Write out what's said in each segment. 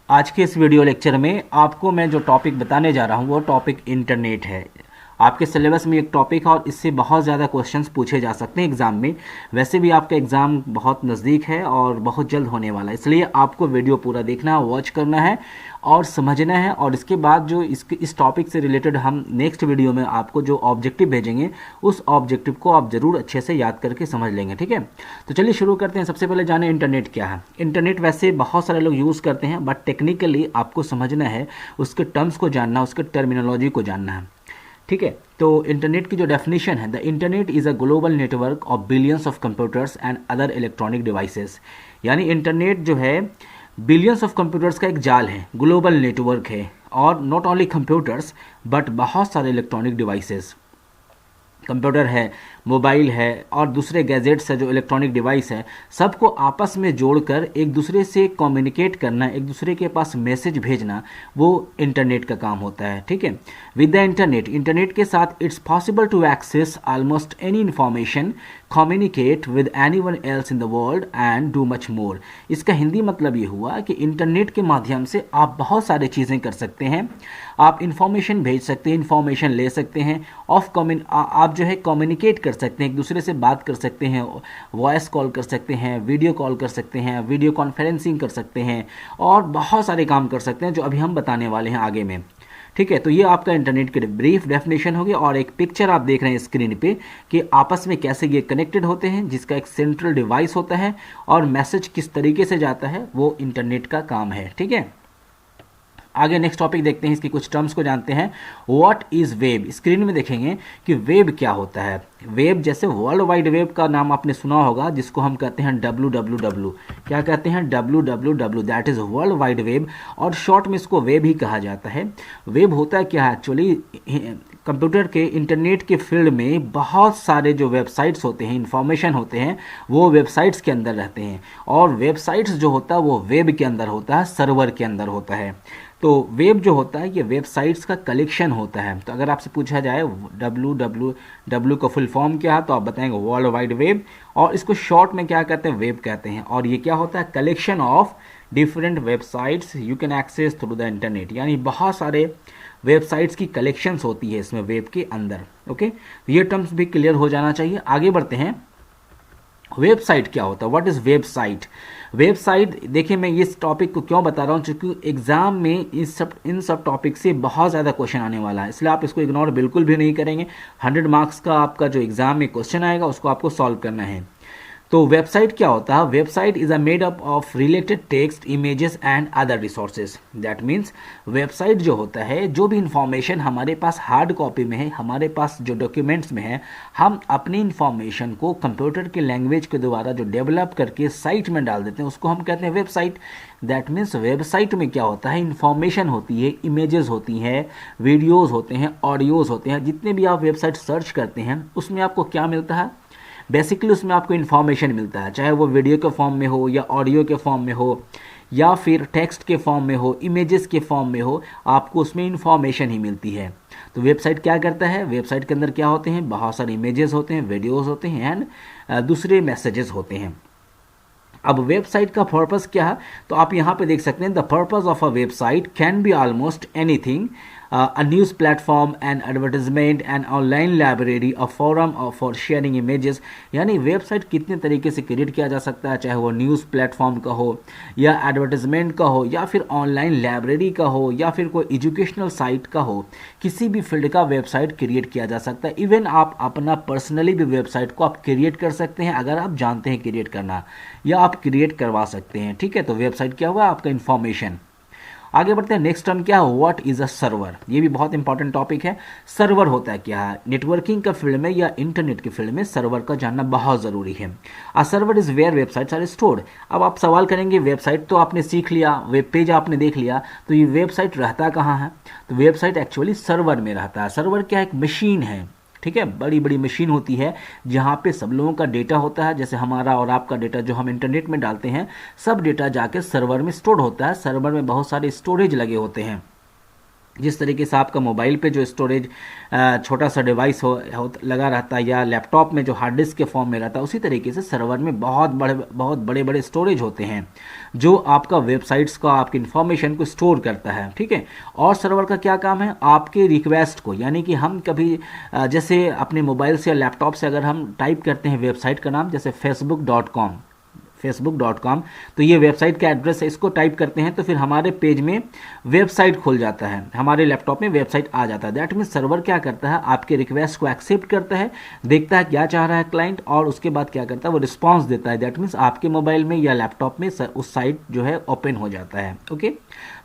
आज के इस वीडियो लेक्चर में आपको मैं जो टॉपिक बताने जा रहा हूँ वो टॉपिक इंटरनेट है। आपके सिलेबस में एक टॉपिक है और इससे बहुत ज़्यादा क्वेश्चंस पूछे जा सकते हैं एग्ज़ाम में। वैसे भी आपका एग्ज़ाम बहुत नज़दीक है और बहुत जल्द होने वाला है, इसलिए आपको वीडियो पूरा देखना है, वॉच करना है और समझना है। और इसके बाद जो इस टॉपिक से रिलेटेड हम नेक्स्ट वीडियो में आपको जो ऑब्जेक्टिव भेजेंगे उस ऑब्जेक्टिव को आप ज़रूर अच्छे से याद करके समझ लेंगे। ठीक है, तो चलिए शुरू करते हैं। सबसे पहले जाने इंटरनेट क्या है। इंटरनेट वैसे बहुत सारे लोग यूज़ करते हैं, बट टेक्निकली आपको समझना है, उसके टर्म्स को जानना, उसके टर्मिनोलॉजी को जानना है। ठीक है, तो इंटरनेट की जो डेफिनेशन है, the internet is a global network of billions of computers and other electronic devices. यानी इंटरनेट जो है बिलियंस ऑफ कंप्यूटर्स का एक जाल है, ग्लोबल नेटवर्क है, और नॉट ओनली कंप्यूटर्स बट बहुत सारे इलेक्ट्रॉनिक डिवाइसेस, कंप्यूटर है, मोबाइल है और दूसरे गैजेट्स है जो इलेक्ट्रॉनिक डिवाइस है, सबको आपस में जोड़कर एक दूसरे से कम्युनिकेट करना, एक दूसरे के पास मैसेज भेजना, वो इंटरनेट का काम होता है। ठीक है, विद द इंटरनेट के साथ it's possible to access almost any information, communicate with anyone else in the world and do much more. इसका हिंदी मतलब ये हुआ कि इंटरनेट के माध्यम से आप बहुत सारी चीज़ें कर सकते हैं। आप इन्फॉर्मेशन भेज सकते हैं, इन्फॉर्मेशन ले सकते हैं, आप जो है कम्युनिकेट कर सकते हैं, एक दूसरे से बात कर सकते हैं, वॉइस कॉल कर सकते हैं, वीडियो कॉल कर सकते हैं, वीडियो कॉन्फ्रेंसिंग कर सकते हैं और बहुत सारे काम कर सकते हैं जो अभी हम बताने वाले हैं आगे में। ठीक है, तो ये आपका इंटरनेट की ब्रीफ डेफिनेशन होगी और एक पिक्चर आप देख रहे हैं स्क्रीन पे कि आपस में कैसे ये कनेक्टेड होते हैं, जिसका एक सेंट्रल डिवाइस होता है और मैसेज किस तरीके से जाता है, वो इंटरनेट का काम है। ठीक है, आगे नेक्स्ट टॉपिक देखते हैं, इसकी कुछ टर्म्स को जानते हैं। What is web. स्क्रीन में देखेंगे कि वेब क्या होता है। वेब जैसे वर्ल्ड वाइड वेब का नाम आपने सुना होगा, जिसको हम कहते हैं www। क्या कहते हैं? www, that is world wide web, और शॉर्ट में इसको वेब ही कहा जाता है। वेब होता है क्या? एक्चुअली कंप्यूटर के इंटरनेट के फील्ड में बहुत सारे जो वेबसाइट्स होते हैं, इंफॉर्मेशन होते हैं, वो वेबसाइट्स के अंदर रहते हैं, और वेबसाइट्स जो होता है वो वेब के अंदर होता है, सर्वर के अंदर होता है। तो वेब जो होता है ये वेबसाइट्स का कलेक्शन होता है। तो अगर आपसे पूछा जाए www का फुल फॉर्म क्या है, तो आप बताएंगे वर्ल्ड वाइड वेब, और इसको शॉर्ट में क्या कहते हैं? वेब कहते हैं। और ये क्या होता है? Collection of different websites you can access through the internet. यानी बहुत सारे वेबसाइट्स की कलेक्शंस होती है इसमें वेब के अंदर। ओके, तो ये टर्म्स भी क्लियर हो जाना चाहिए। आगे बढ़ते हैं। वेबसाइट क्या होता है? What is website? वेबसाइट देखिए, मैं इस टॉपिक को क्यों बता रहा हूँ, क्योंकि एग्जाम में इन सब टॉपिक से बहुत ज़्यादा क्वेश्चन आने वाला है, इसलिए आप इसको इग्नोर बिल्कुल भी नहीं करेंगे। 100 मार्क्स का आपका जो एग्जाम में क्वेश्चन आएगा उसको आपको सॉल्व करना है। तो वेबसाइट क्या होता है? Website is a made up of related text, images and other resources. That means website जो होता है, जो भी इंफॉर्मेशन हमारे पास हार्ड कॉपी में है, हमारे पास जो डॉक्यूमेंट्स में है, हम अपनी इंफॉर्मेशन को कंप्यूटर के लैंग्वेज के द्वारा जो डेवलप करके साइट में डाल देते हैं, उसको हम कहते हैं वेबसाइट। दैट मीन्स वेबसाइट में क्या होता है? इंफॉर्मेशन होती है, इमेजेस होती हैं, वीडियोज़ होते हैं, ऑडियोज़ होते हैं। जितने भी आप वेबसाइट सर्च करते हैं उसमें आपको क्या मिलता है? बेसिकली उसमें आपको इन्फॉर्मेशन मिलता है, चाहे वो वीडियो के फॉर्म में हो या ऑडियो के फॉर्म में हो या फिर टेक्स्ट के फॉर्म में हो, इमेजेस के फॉर्म में हो, आपको उसमें इन्फॉर्मेशन ही मिलती है। तो वेबसाइट क्या करता है? वेबसाइट के अंदर क्या होते हैं? बहुत सारे इमेजेस होते हैं, वीडियोस होते हैं एंड दूसरे मैसेजेस होते हैं। अब वेबसाइट का पर्पस क्या है? तो आप यहाँ पे देख सकते हैं, the purpose of a website can be almost anything, a news platform, an advertisement, an online library, a forum for sharing images। यानी वेबसाइट कितने तरीके से क्रिएट किया जा सकता है, चाहे वो न्यूज़ प्लेटफॉर्म का हो या एडवर्टाइजमेंट का हो या फिर ऑनलाइन लाइब्रेरी का हो या फिर कोई एजुकेशनल साइट का हो, किसी भी फील्ड का वेबसाइट क्रिएट किया जा सकता है। इवन आप अपना पर्सनली भी वेबसाइट को आप क्रिएट कर सकते हैं, अगर आप जानते हैं क्रिएट करना, या आप क्रिएट करवा सकते हैं। ठीक है, तो वेबसाइट क्या हुआ? आपका इन्फॉर्मेशन। आगे बढ़ते हैं। नेक्स्ट टर्म क्या है? What is a server. ये भी बहुत इंपॉर्टेंट टॉपिक है। सर्वर होता है क्या है? नेटवर्किंग का फील्ड में या इंटरनेट के फील्ड में सर्वर का जानना बहुत ज़रूरी है। A server is where websites are stored. अब आप सवाल करेंगे, वेबसाइट तो आपने सीख लिया, वेब पेज आपने देख लिया, तो ये वेबसाइट रहता कहाँ है? तो वेबसाइट एक्चुअली सर्वर में रहता है। सर्वर क्या? एक मशीन है। ठीक है, बड़ी बड़ी मशीन होती है जहाँ पे सब लोगों का डेटा होता है, जैसे हमारा और आपका डेटा जो हम इंटरनेट में डालते हैं, सब डेटा जाके सर्वर में स्टोर होता है। सर्वर में बहुत सारे स्टोरेज लगे होते हैं। जिस तरीके से आपका मोबाइल पे जो स्टोरेज छोटा सा डिवाइस लगा रहता है, या लैपटॉप में जो हार्ड डिस्क के फॉर्म में रहता है, उसी तरीके से सर्वर में बहुत बड़े बड़े स्टोरेज होते हैं जो आपका वेबसाइट्स का, आपकी इन्फॉर्मेशन को स्टोर करता है। ठीक है। और सर्वर का क्या काम है, आपके रिक्वेस्ट को, यानी कि हम कभी जैसे अपने मोबाइल से या लैपटॉप से अगर हम टाइप करते हैं वेबसाइट का नाम, जैसे facebook.com, तो ये वेबसाइट का एड्रेस है, इसको टाइप करते हैं तो फिर हमारे पेज में वेबसाइट खुल जाता है, हमारे लैपटॉप में वेबसाइट आ जाता है। दैट मीन्स सर्वर क्या करता है, आपके रिक्वेस्ट को एक्सेप्ट करता है, देखता है क्या चाह रहा है क्लाइंट, और उसके बाद क्या करता है, वो रिस्पॉन्स देता है। दैट मीन्स आपके मोबाइल में या लैपटॉप में उस साइट जो है ओपन हो जाता है। ओके,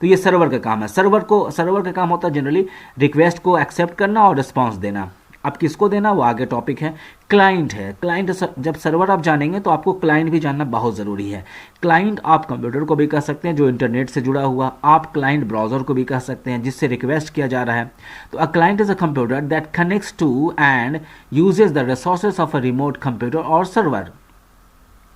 तो ये सर्वर का काम है। सर्वर का काम होता है जनरली रिक्वेस्ट को एक्सेप्ट करना और रिस्पॉन्स देना। अब किसको देना, वो आगे टॉपिक है। क्लाइंट है, क्लाइंट जब सर्वर आप जानेंगे तो आपको क्लाइंट भी जानना बहुत ज़रूरी है। क्लाइंट आप कंप्यूटर को भी कह सकते हैं जो इंटरनेट से जुड़ा हुआ, आप क्लाइंट ब्राउज़र को भी कह सकते हैं जिससे रिक्वेस्ट किया जा रहा है। तो a client is a computer that connects to and uses the resources of a remote computer और सर्वर।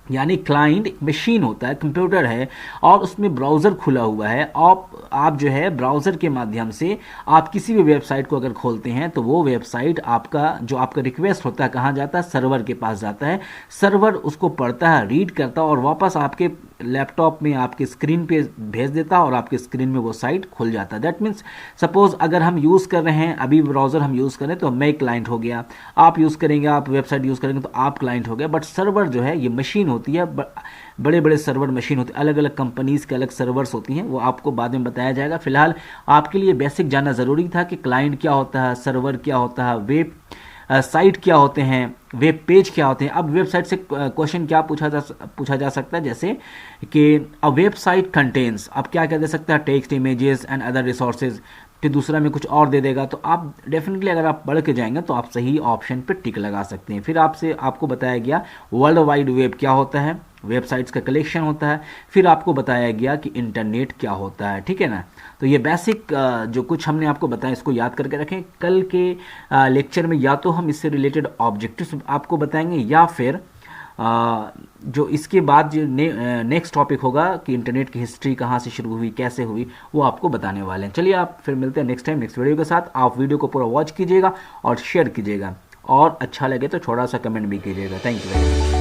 यानी क्लाइंट एक मशीन होता है, कंप्यूटर है, और उसमें ब्राउज़र खुला हुआ है। आप जो है ब्राउज़र के माध्यम से आप किसी भी वेबसाइट को अगर खोलते हैं तो वो वेबसाइट आपका रिक्वेस्ट होता है कहाँ जाता है, सर्वर के पास जाता है। सर्वर उसको पढ़ता है, रीड करता है और वापस आपके लैपटॉप में आपके स्क्रीन पे भेज देता है और आपके स्क्रीन में वो साइट खुल जाता है। दैट मीन्स सपोज अगर हम यूज़ कर रहे हैं, अभी ब्राउज़र हम यूज़ करें तो मैं क्लाइंट हो गया, आप यूज़ करेंगे, आप वेबसाइट यूज़ करेंगे तो आप क्लाइंट हो गए। बट सर्वर जो है ये मशीन होती है, बड़े बड़े सर्वर मशीन होते हैं, अलग अलग कंपनीज के अलग सर्वर्स होती हैं, वो आपको बाद में बताया जाएगा। फिलहाल आपके लिए बेसिक जानना ज़रूरी था कि क्लाइंट क्या होता है, सर्वर क्या होता है, वेब साइट क्या होते हैं, वेब पेज क्या होते हैं। अब वेबसाइट से क्वेश्चन क्या पूछा जा सकता है, जैसे कि अ वेबसाइट कंटेन्स, अब क्या दे सकता है, text, images and other resources. फिर दूसरा में कुछ और दे देगा, तो आप डेफिनेटली अगर आप पढ़ के जाएंगे तो आप सही ऑप्शन पे टिक लगा सकते हैं। फिर आपको बताया गया वर्ल्ड वाइड वेब क्या होता है, वेबसाइट्स का कलेक्शन होता है। फिर आपको बताया गया कि इंटरनेट क्या होता है। ठीक है ना। तो ये बेसिक जो कुछ हमने आपको बताया इसको याद करके रखें। कल के लेक्चर में या तो हम इससे रिलेटेड ऑब्जेक्टिव्स आपको बताएंगे, या फिर जो इसके बाद जो नेक्स्ट टॉपिक होगा कि इंटरनेट की हिस्ट्री कहाँ से शुरू हुई, कैसे हुई, वो आपको बताने वाले हैं। चलिए आप फिर मिलते हैं नेक्स्ट टाइम नेक्स्ट वीडियो के साथ। आप वीडियो को पूरा वॉच कीजिएगा और शेयर कीजिएगा, और अच्छा लगे तो थोड़ा सा कमेंट भी कीजिएगा। Thank you very much.